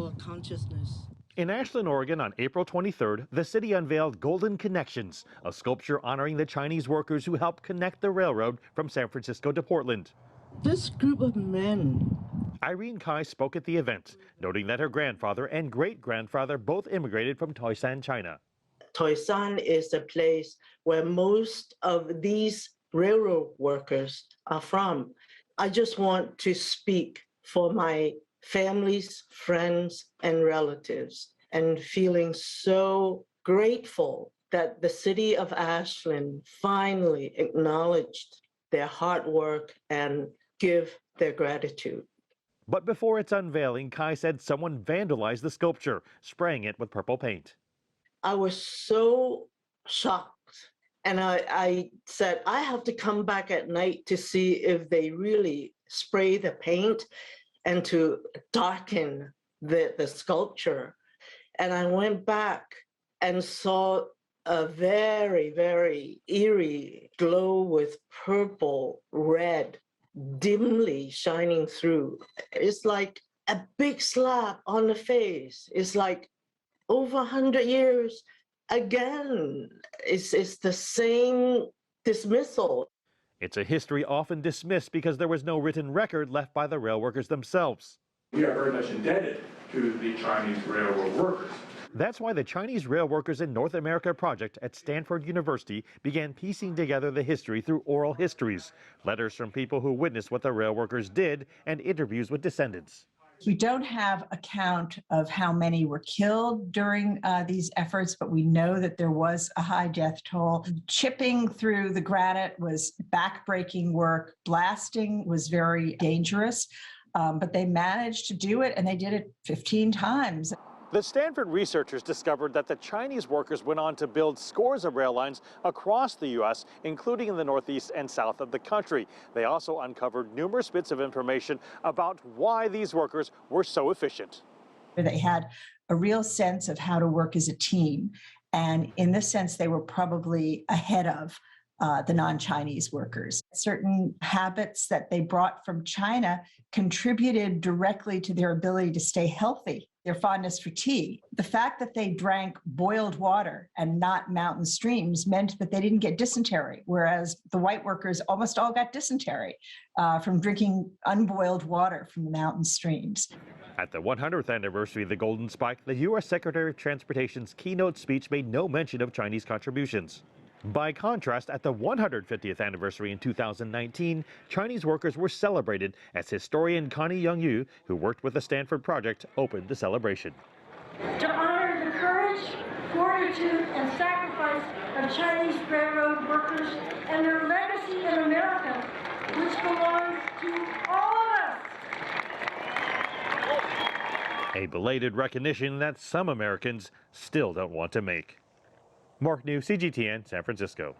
our consciousness. In Ashland, Oregon, on April 23rd, the city unveiled Golden Connections, a sculpture honoring the Chinese workers who helped connect the railroad from San Francisco to Portland. This group of men. Irene Kai spoke at the event, noting that her grandfather and great-grandfather both immigrated from Toisan, China. Toisan is the place where most of these railroad workers are from. I just want to speak for my families, friends, and relatives, and feeling so grateful that the city of Ashland finally acknowledged their hard work and give their gratitude. But before its unveiling, Kai said someone vandalized the sculpture, spraying it with purple paint. I was so shocked. And I said, I have to come back at night to see if they really spray the paint and to darken the sculpture. And I went back and saw a very, very eerie glow with purple, red, dimly shining through. It's like a big slap on the face. It's like over 100 years again. It's the same dismissal. It's a history often dismissed because there was no written record left by the rail workers themselves. We are very much indebted to the Chinese railroad workers. That's why the Chinese Rail Workers in North America project at Stanford University began piecing together the history through oral histories, letters from people who witnessed what the rail workers did, and interviews with descendants. We don't have a count of how many were killed during these efforts, but we know that there was a high death toll. Chipping through the granite was backbreaking work. Blasting was very dangerous, but they managed to do it, and they did it 15 times. The Stanford researchers discovered that the Chinese workers went on to build scores of rail lines across the U.S., including in the northeast and south of the country. They also uncovered numerous bits of information about why these workers were so efficient. They had a real sense of how to work as a team, and in this sense, they were probably ahead of the non-Chinese workers. Certain habits that they brought from China contributed directly to their ability to stay healthy. Their fondness for tea. The fact that they drank boiled water and not mountain streams meant that they didn't get dysentery, whereas the white workers almost all got dysentery from drinking unboiled water from the mountain streams. At the 100th anniversary of the Golden Spike, the U.S. Secretary of Transportation's keynote speech made no mention of Chinese contributions. By contrast, at the 150th anniversary in 2019, Chinese workers were celebrated as historian Connie Young-Yu, who worked with the Stanford Project, opened the celebration. To honor the courage, fortitude, and sacrifice of Chinese railroad workers and their legacy in America, which belongs to all of us. A belated recognition that some Americans still don't want to make. Mark New, CGTN, San Francisco.